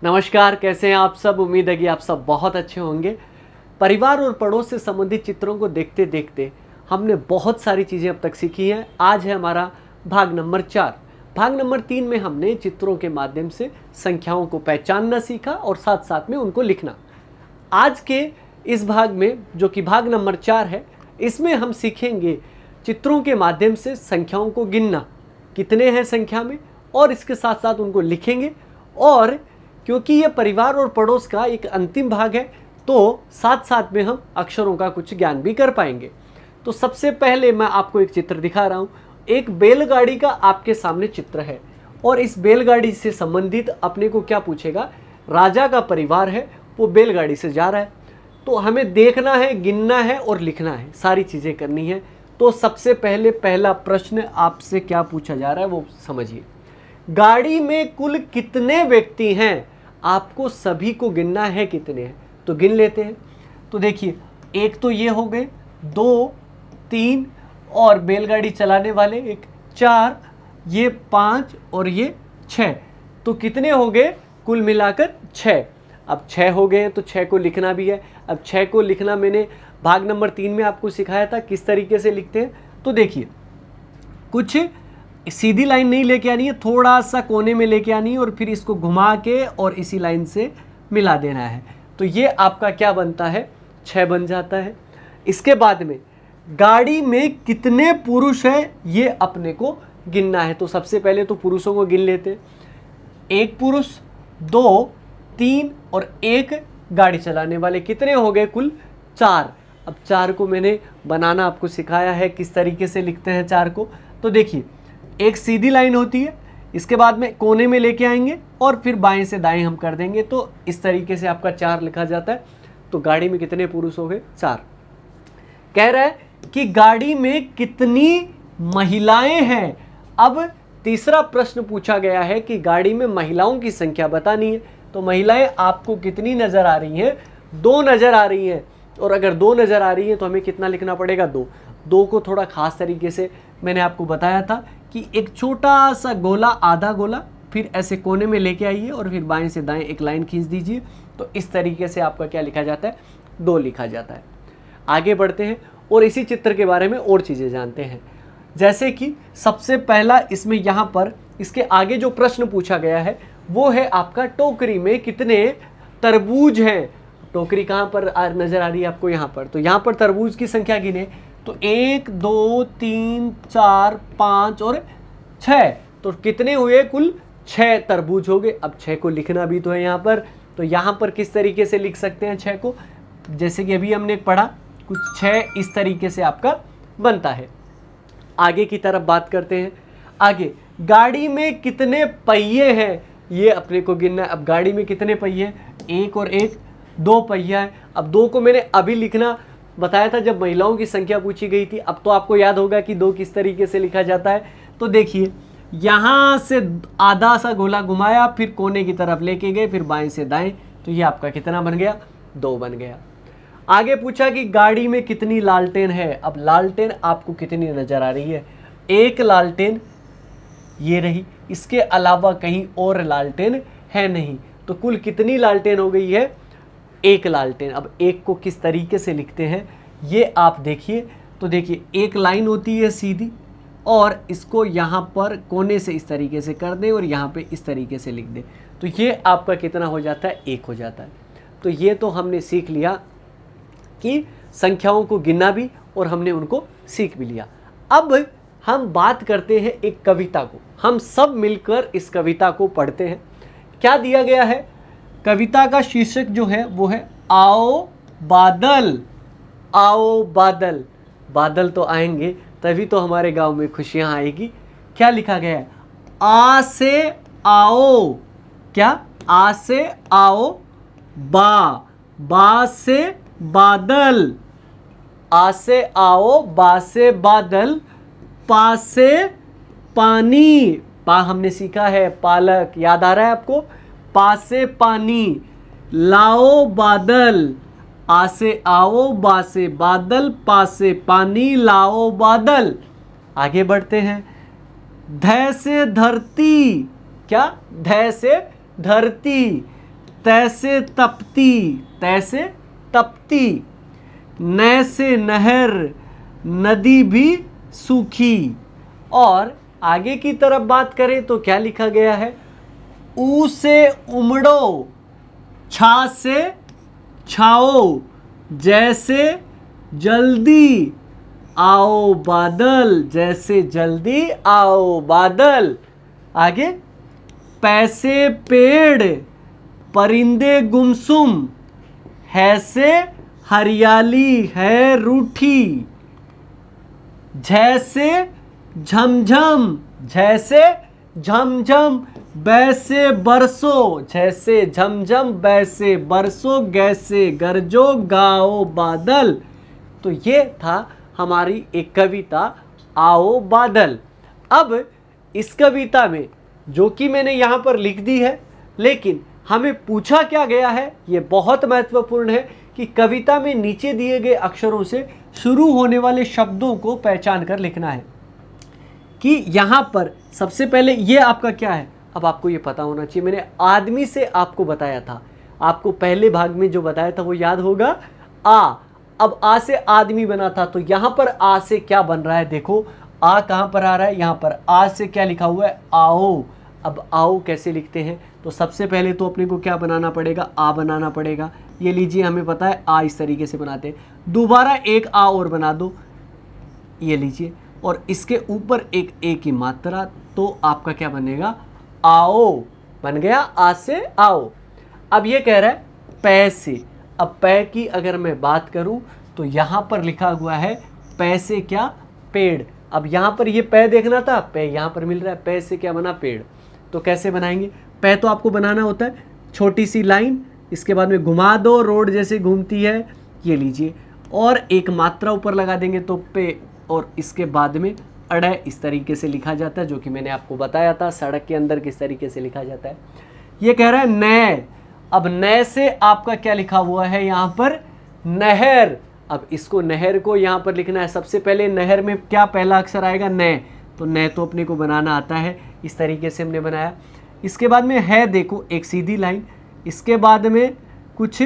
नमस्कार, कैसे हैं आप सब। उम्मीद है कि आप सब बहुत अच्छे होंगे। परिवार और पड़ोस से संबंधित चित्रों को देखते देखते हमने बहुत सारी चीज़ें अब तक सीखी हैं। आज है हमारा भाग नंबर 4। भाग नंबर 3 में हमने चित्रों के माध्यम से संख्याओं को पहचानना सीखा और साथ साथ में उनको लिखना। आज के इस भाग में, जो कि भाग नंबर 4 है, इसमें हम सीखेंगे चित्रों के माध्यम से संख्याओं को गिनना, कितने हैं संख्या में, और इसके साथ साथ उनको लिखेंगे। और क्योंकि ये परिवार और पड़ोस का एक अंतिम भाग है, तो साथ साथ में हम अक्षरों का कुछ ज्ञान भी कर पाएंगे। तो सबसे पहले मैं आपको एक चित्र दिखा रहा हूँ। एक बैलगाड़ी का आपके सामने चित्र है और इस बैलगाड़ी से संबंधित अपने को क्या पूछेगा, राजा का परिवार है, वो बैलगाड़ी से जा रहा है। तो हमें देखना है, गिनना है और लिखना है, सारी चीज़ें करनी है। तो सबसे पहले पहला प्रश्न आपसे क्या पूछा जा रहा है वो समझिए। गाड़ी में कुल कितने व्यक्ति हैं? आपको सभी को गिनना है कितने हैं, तो गिन लेते हैं। तो देखिए, एक तो ये हो गए, 2, 3 और बैलगाड़ी चलाने वाले एक 4, ये 5 और ये 6। तो कितने हो गए कुल मिलाकर? 6। अब 6 हो गए हैं तो 6 को लिखना भी है। अब 6 को लिखना मैंने भाग नंबर 3 में आपको सिखाया था किस तरीके से लिखते हैं। तो देखिए, कुछ सीधी लाइन नहीं लेके आनी है, थोड़ा सा कोने में लेके आनी है और फिर इसको घुमा के और इसी लाइन से मिला देना है। तो ये आपका क्या बनता है? 6 बन जाता है। इसके बाद में गाड़ी में कितने पुरुष हैं ये अपने को गिनना है। तो सबसे पहले तो पुरुषों को गिन लेते हैं। 1 पुरुष, 2, 3 और 1 गाड़ी चलाने वाले, कितने हो गए कुल? 4। अब 4 को मैंने बनाना आपको सिखाया है किस तरीके से लिखते हैं 4 को। तो देखिए, एक सीधी लाइन होती है, इसके बाद में कोने में लेके आएंगे और फिर बाएं से दाएं हम कर देंगे, तो इस तरीके से आपका 4 लिखा जाता है। तो गाड़ी में कितने पुरुष हो गए? 4। कह रहा है कि गाड़ी में कितनी महिलाएं हैं। अब तीसरा प्रश्न पूछा गया है कि गाड़ी में महिलाओं की संख्या बतानी है। तो महिलाएं आपको कितनी नजर आ रही हैं? 2 नजर आ रही हैं। और अगर 2 नजर आ रही हैं तो हमें कितना लिखना पड़ेगा? 2। 2 को थोड़ा खास तरीके से मैंने आपको बताया था कि एक छोटा सा गोला, आधा गोला, फिर ऐसे कोने में लेके आइए और फिर बाएं से दाएं एक लाइन खींच दीजिए। तो इस तरीके से आपका क्या लिखा जाता है? 2 लिखा जाता है। आगे बढ़ते हैं और इसी चित्र के बारे में और चीज़ें जानते हैं। जैसे कि सबसे पहला इसमें यहाँ पर इसके आगे जो प्रश्न पूछा गया है वो है आपका, टोकरी में कितने तरबूज हैं। टोकरी कहाँ पर नजर आ रही है आपको? यहाँ पर। तो यहाँ पर तरबूज की संख्या गिने तो 1, 2, 3, 4, 5 और 6। तो कितने हुए कुल? 6 तरबूज हो गए। अब 6 को लिखना भी तो है यहाँ पर। तो यहाँ पर किस तरीके से लिख सकते हैं 6 को? जैसे कि अभी हमने पढ़ा, कुछ 6 इस तरीके से आपका बनता है। आगे की तरफ बात करते हैं। आगे, गाड़ी में कितने पहिए हैं ये अपने को गिनना है। अब गाड़ी में कितने पहिए? 1 और 1, 2 पहिया है। अब 2 को मैंने अभी लिखना बताया था जब महिलाओं की संख्या पूछी गई थी। अब तो आपको याद होगा कि 2 किस तरीके से लिखा जाता है। तो देखिए, यहाँ से आधा सा गोला घुमाया, फिर कोने की तरफ लेके गए, फिर बाएं से दाएं। तो ये आपका कितना बन गया? 2 बन गया। आगे पूछा कि गाड़ी में कितनी लालटेन है। अब लालटेन आपको कितनी नजर आ रही है? 1 लालटेन ये रही, इसके अलावा कहीं और लालटेन है नहीं। तो कुल कितनी लालटेन हो गई है? 1 लालटेन। अब 1 को किस तरीके से लिखते हैं ये आप देखिए। तो देखिए, एक लाइन होती है सीधी और इसको यहाँ पर कोने से इस तरीके से कर दें और यहाँ पे इस तरीके से लिख दें। तो ये आपका कितना हो जाता है? 1 हो जाता है। तो ये तो हमने सीख लिया कि संख्याओं को गिनना भी और हमने उनको सीख भी लिया। अब हम बात करते हैं एक कविता को। हम सब मिलकर इस कविता को पढ़ते हैं। क्या दिया गया है? कविता का शीर्षक जो है वो है आओ बादल। आओ बादल। बादल तो आएंगे तभी तो हमारे गांव में खुशियां आएगी। क्या लिखा गया है? आ से आओ। क्या? आ से आओ, बा से बादल, आ से आओ, बा से बादल, पा से पानी। पा हमने सीखा है पालक, याद आ रहा है आपको? पा से पानी, लाओ बादल। आ से आओ, बा से बादल, पा से पानी, लाओ बादल। आगे बढ़ते हैं। ध से धरती। क्या? ध से धरती। तैसे तपती, तैसे तपती, न से नहर नदी भी सूखी। और आगे की तरफ बात करें तो क्या लिखा गया है, ऊ से उमड़ो, छा से छाओ, जैसे जल्दी आओ बादल, जैसे जल्दी आओ बादल। आगे, पैसे पेड़ परिंदे गुमसुम, है से हरियाली है रूठी, जैसे झमझम, जैसे झमझम वैसे बरसो, जैसे झमझम वैसे बरसो, गैसे गरजो गाओ बादल। तो ये था हमारी एक कविता आओ बादल। अब इस कविता में जो कि मैंने यहाँ पर लिख दी है, लेकिन हमें पूछा क्या गया है, ये बहुत महत्वपूर्ण है कि कविता में नीचे दिए गए अक्षरों से शुरू होने वाले शब्दों को पहचान कर लिखना है। कि यहाँ पर सबसे पहले ये आपका क्या है, अब आपको ये पता होना चाहिए। मैंने आदमी से आपको बताया था, आपको पहले भाग में जो बताया था वो याद होगा, आ। अब आ से आदमी बना था, तो यहाँ पर आ से क्या बन रहा है, देखो आ कहाँ पर आ रहा है, यहाँ पर आ से क्या लिखा हुआ है, आओ। अब आओ कैसे लिखते हैं, तो सबसे पहले तो अपने को क्या बनाना पड़ेगा, आ बनाना पड़ेगा। ये लीजिए, हमें पता है आ इस तरीके से बनाते हैं। दोबारा एक आ और बना दो, ये लीजिए, और इसके ऊपर एक ए की मात्रा, तो आपका क्या बनेगा, आओ बन गया, आ से आओ। अब ये कह रहा है पै से। अब पै की अगर मैं बात करूं तो यहां पर लिखा हुआ है पै से क्या, पेड़। अब यहां पर ये पै देखना था, पै यहां पर मिल रहा है, पै से क्या बना, पेड़। तो कैसे बनाएंगे, पै तो आपको बनाना होता है छोटी सी लाइन, इसके बाद में घुमा दो, रोड जैसे घूमती है, ये लीजिए, और एक मात्रा ऊपर लगा देंगे तो पे, और इसके बाद में अड़े इस तरीके से लिखा जाता है, जो कि मैंने आपको बताया था सड़क के अंदर किस तरीके से लिखा जाता है। ये कह रहा है नए। अब नए से आपका क्या लिखा हुआ है यहाँ पर, नहर। अब इसको नहर को यहाँ पर लिखना है, सबसे पहले नहर में क्या पहला अक्षर आएगा, न। तो न तो अपने को बनाना आता है, इस तरीके से हमने बनाया। इसके बाद में है, देखो एक सीधी लाइन, इसके बाद में कुछ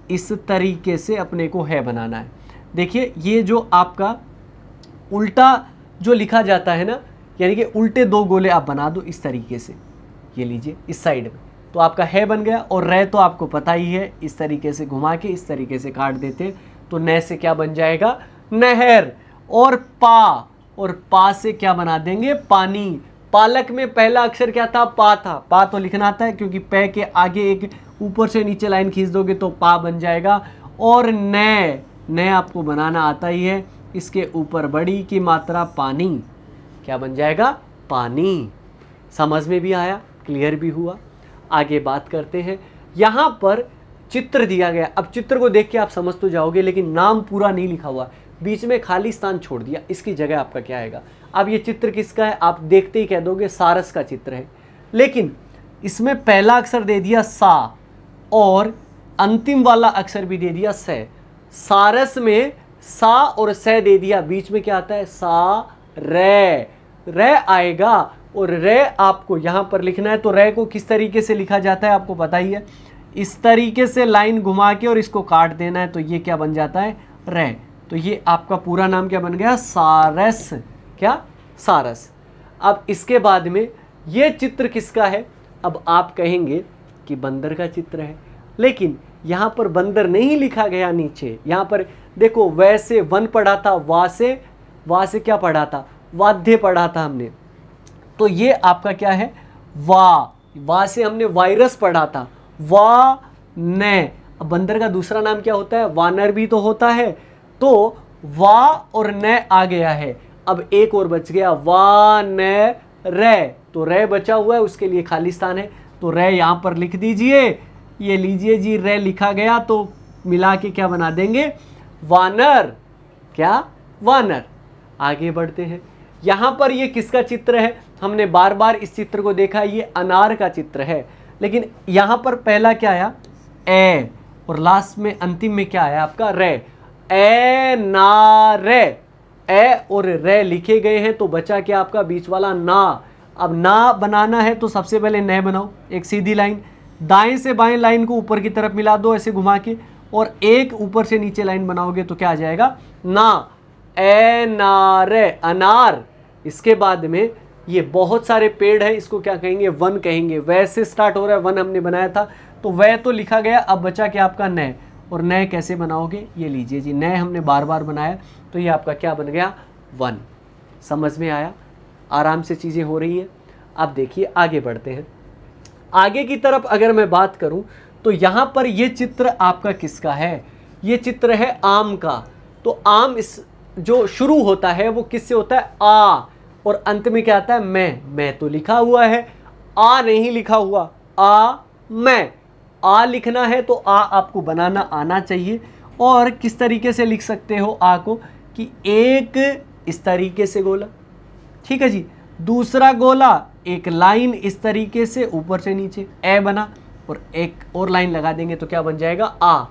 इस तरीके से अपने को है बनाना है। देखिए ये जो आपका उल्टा जो लिखा जाता है ना, यानी कि उल्टे दो गोले आप बना दो इस तरीके से, ये लीजिए इस साइड में, तो आपका है बन गया। और रे तो आपको पता ही है, इस तरीके से घुमा के इस तरीके से काट देते, तो न से क्या बन जाएगा, नहर। और पा से क्या बना देंगे, पानी। पालक में पहला अक्षर क्या था, पा था, पा तो लिखना आता है क्योंकि पै के आगे एक ऊपर से नीचे लाइन खींच दोगे तो पा बन जाएगा। और न आपको बनाना आता ही है, इसके ऊपर बड़ी की मात्रा पानी, क्या बन जाएगा, पानी। समझ में भी आया, क्लियर भी हुआ। आगे बात करते हैं, यहाँ पर चित्र दिया गया। अब चित्र को देख के आप समझ तो जाओगे, लेकिन नाम पूरा नहीं लिखा हुआ, बीच में खाली स्थान छोड़ दिया, इसकी जगह आपका क्या आएगा। अब ये चित्र किसका है, आप देखते ही कह दोगे सारस का चित्र है, लेकिन इसमें पहला अक्षर दे दिया सा और अंतिम वाला अक्षर भी दे दिया से। सारस में सा और से दे दिया, बीच में क्या आता है, सा रे आएगा। और रे आपको यहां पर लिखना है, तो रे को किस तरीके से लिखा जाता है आपको पता ही है, इस तरीके से लाइन घुमा के और इसको काट देना है, तो ये क्या बन जाता है, रे। तो ये आपका पूरा नाम क्या बन गया, सारस। क्या, सारस। अब इसके बाद में ये चित्र किसका है, अब आप कहेंगे कि बंदर का चित्र है, लेकिन यहां पर बंदर नहीं लिखा गया नीचे। यहां पर देखो, वैसे वन पढ़ा था, वा से क्या पढ़ा था, वाद्य पढ़ा था हमने, तो ये आपका क्या है, वा से हमने वायरस पढ़ा था, वा न। अब बंदर का दूसरा नाम क्या होता है, वानर भी तो होता है, तो वा और न आ गया है। अब एक और बच गया, वा न रे, तो रे बचा हुआ है, उसके लिए खाली स्थान है, तो रे यहां पर लिख दीजिए, ये लीजिए जी, रे लिखा गया, तो मिला के क्या बना देंगे, वानर। क्या, वानर। आगे बढ़ते हैं, यहां पर ये किसका चित्र है, हमने बार बार इस चित्र को देखा, ये अनार का चित्र है, लेकिन यहां पर पहला क्या आया, ए, और लास्ट में अंतिम में क्या आया आपका, रे। ए ना रे, ए और रे लिखे गए हैं, तो बचा क्या आपका बीच वाला ना। अब ना बनाना है तो सबसे पहले न बनाओ, एक सीधी लाइन, दाएं से बाएं लाइन को ऊपर की तरफ मिला दो ऐसे घुमा के, और एक ऊपर से नीचे लाइन बनाओगे तो क्या आ जाएगा, ना, एनार, अनार। इसके बाद में ये बहुत सारे पेड़ है, इसको क्या कहेंगे, वन कहेंगे। वैसे स्टार्ट हो रहा है, वन हमने बनाया था तो वह तो लिखा गया, अब बचा क्या आपका नय। और नय कैसे बनाओगे, ये लीजिए जी, नय हमने बार बार बनाया तो ये आपका क्या बन गया, वन। समझ में आया, आराम से चीज़ें हो रही हैं। अब देखिए आगे बढ़ते हैं। आगे की तरफ अगर मैं बात करूं तो यहाँ पर ये चित्र आपका किसका है, ये चित्र है आम का। तो आम इस जो शुरू होता है वो किससे होता है, आ, और अंत में क्या आता है, मैं तो लिखा हुआ है, आ नहीं लिखा हुआ, आ मैं, आ लिखना है तो आ आपको बनाना आना चाहिए। और किस तरीके से लिख सकते हो आ को, कि एक इस तरीके से गोला, ठीक है जी, दूसरा गोला एक लाइन इस तरीके से ऊपर से नीचे, ए बना, और एक और लाइन लगा देंगे तो क्या बन जाएगा, आ,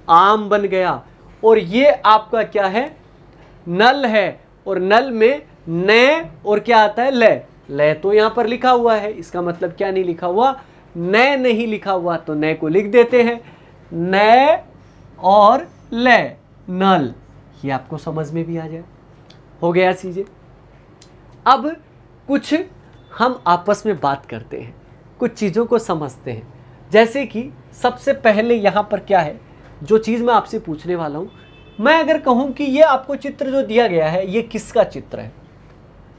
आम बन गया। और ये आपका क्या है, नल है, और नल में न और क्या आता है, ले, ले तो यहां पर लिखा हुआ है, इसका मतलब क्या नहीं लिखा हुआ, न नहीं लिखा हुआ, तो न को लिख देते हैं, न और ले, नल। ये आपको समझ में भी आ जाए, हो गया चीजें। अब कुछ हम आपस में बात करते हैं, कुछ चीज़ों को समझते हैं। जैसे कि सबसे पहले यहाँ पर क्या है, जो चीज़ मैं आपसे पूछने वाला हूँ, मैं अगर कहूँ कि ये आपको चित्र जो दिया गया है ये किसका चित्र है,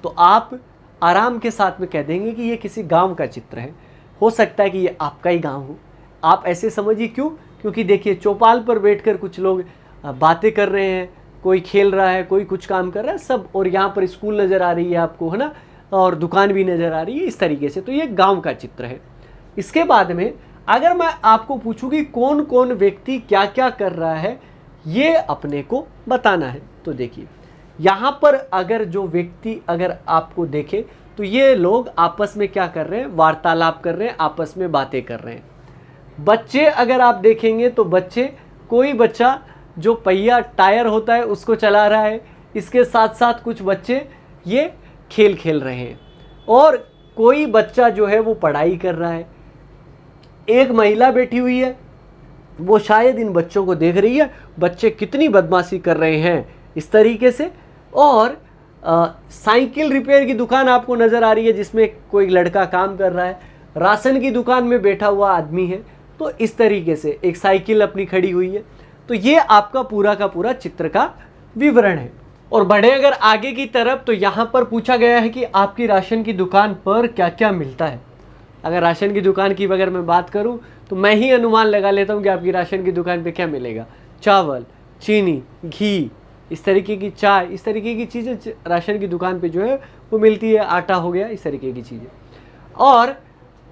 तो आप आराम के साथ में कह देंगे कि ये किसी गांव का चित्र है। हो सकता है कि ये आपका ही गांव हो, आप ऐसे समझिए। क्यों, क्योंकि देखिए चौपाल पर बैठकर कुछ लोग बातें कर रहे हैं, कोई खेल रहा है, कोई कुछ काम कर रहा है सब, और यहाँ पर स्कूल नज़र आ रही है आपको, है ना, और दुकान भी नज़र आ रही है, इस तरीके से। तो ये गांव का चित्र है। इसके बाद में अगर मैं आपको पूछूं कि कौन कौन व्यक्ति क्या क्या कर रहा है, ये अपने को बताना है। तो देखिए यहाँ पर अगर जो व्यक्ति अगर आपको देखे तो ये लोग आपस में क्या कर रहे हैं, वार्तालाप कर रहे हैं, आपस में बातें कर रहे हैं। बच्चे अगर आप देखेंगे तो बच्चे, कोई बच्चा जो पहिया टायर होता है उसको चला रहा है, इसके साथ साथ कुछ बच्चे ये खेल खेल रहे हैं, और कोई बच्चा जो है वो पढ़ाई कर रहा है। एक महिला बैठी हुई है, वो शायद इन बच्चों को देख रही है, बच्चे कितनी बदमाशी कर रहे हैं इस तरीके से। और साइकिल रिपेयर की दुकान आपको नज़र आ रही है जिसमें कोई लड़का काम कर रहा है, राशन की दुकान में बैठा हुआ आदमी है। तो इस तरीके से एक साइकिल अपनी खड़ी हुई है। तो ये आपका पूरा का पूरा चित्र का विवरण है। और बढ़े अगर आगे की तरफ तो यहाँ पर पूछा गया है कि आपकी राशन की दुकान पर क्या क्या मिलता है। अगर राशन की दुकान की अगर मैं बात करूँ तो मैं ही अनुमान लगा लेता हूँ कि आपकी राशन की दुकान पे क्या मिलेगा, चावल, चीनी, घी, इस तरीके की चाय, इस तरीके की चीज़ें राशन की दुकान पे जो है वो मिलती है, आटा हो गया, इस तरीके की चीज़ें। और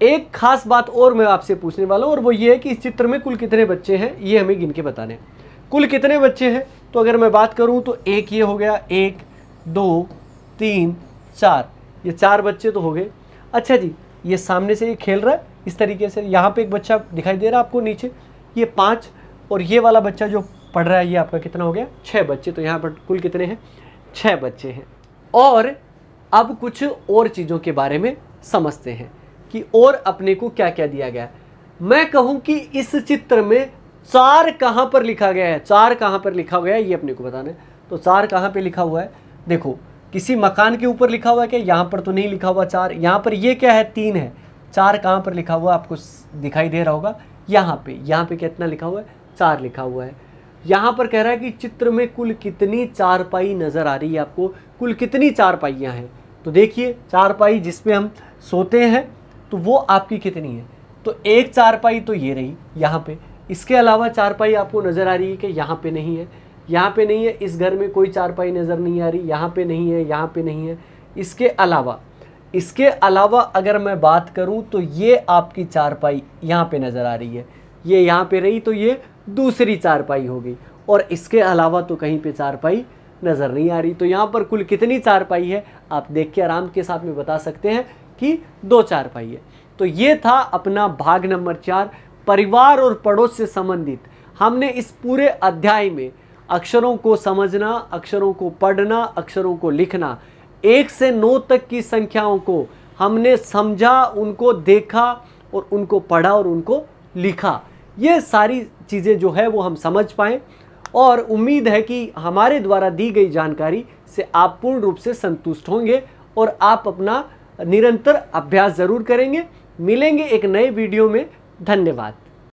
एक खास बात और मैं आपसे पूछने वाला हूँ, और वो ये है कि इस चित्र में कुल कितने बच्चे हैं, ये हमें गिन के बताने हैं। कुल कितने बच्चे हैं, तो अगर मैं बात करूँ तो एक ये हो गया, 1 2 3 4, ये 4 बच्चे तो हो गए। अच्छा जी, ये सामने से ये खेल रहा है इस तरीके से, यहाँ पे एक बच्चा दिखाई दे रहा है आपको नीचे, ये 5, और ये वाला बच्चा जो पढ़ रहा है ये आपका कितना हो गया, 6 बच्चे। तो यहाँ पर कुल कितने हैं, 6 बच्चे हैं। और अब कुछ और चीज़ों के बारे में समझते हैं कि और अपने को क्या क्या दिया गया है। मैं कहूँ कि इस चित्र में 4 कहाँ पर लिखा गया है, 4 कहाँ पर लिखा गया है ये अपने को बताना है। तो 4 कहाँ पे लिखा हुआ है, देखो किसी मकान के ऊपर लिखा हुआ है क्या, यहाँ पर तो नहीं लिखा हुआ 4। यहाँ पर ये क्या है, 3 है। 4 कहाँ पर लिखा हुआ आपको दिखाई दे रहा होगा, यहाँ पे कितना लिखा हुआ है, 4 लिखा हुआ है। यहाँ पर कह रहा है कि चित्र में कुल कितनी चारपाई नज़र आ रही है आपको, कुल कितनी चारपाइयाँ हैं। तो देखिए चारपाई जिसपे हम सोते हैं तो वो आपकी कितनी है, तो एक चारपाई तो ये रही यहाँ पे। इसके अलावा चारपाई आपको नज़र आ रही है कि यहाँ पे नहीं है, यहाँ पे नहीं है, इस घर में कोई चारपाई नज़र नहीं आ रही, यहाँ पे नहीं है, यहाँ पे नहीं है। इसके अलावा अगर मैं बात करूँ तो ये आपकी चारपाई यहाँ पे नज़र आ रही है, ये यहाँ पे रही तो ये दूसरी चारपाई हो गई, और इसके अलावा तो कहीं पे चारपाई नज़र नहीं आ रही। तो यहाँ पर कुल कितनी चारपाई है आप देख के आराम के साथ में बता सकते हैं कि 2 चारपाई है। तो ये था अपना भाग नंबर 4, परिवार और पड़ोस से संबंधित। हमने इस पूरे अध्याय में अक्षरों को समझना, अक्षरों को पढ़ना, अक्षरों को लिखना, 1 से 9 तक की संख्याओं को हमने समझा, उनको देखा, और उनको पढ़ा और उनको लिखा। ये सारी चीज़ें जो है वो हम समझ पाएँ और उम्मीद है कि हमारे द्वारा दी गई जानकारी से आप पूर्ण रूप से संतुष्ट होंगे और आप अपना निरंतर अभ्यास ज़रूर करेंगे। मिलेंगे एक नए वीडियो में। धन्यवाद।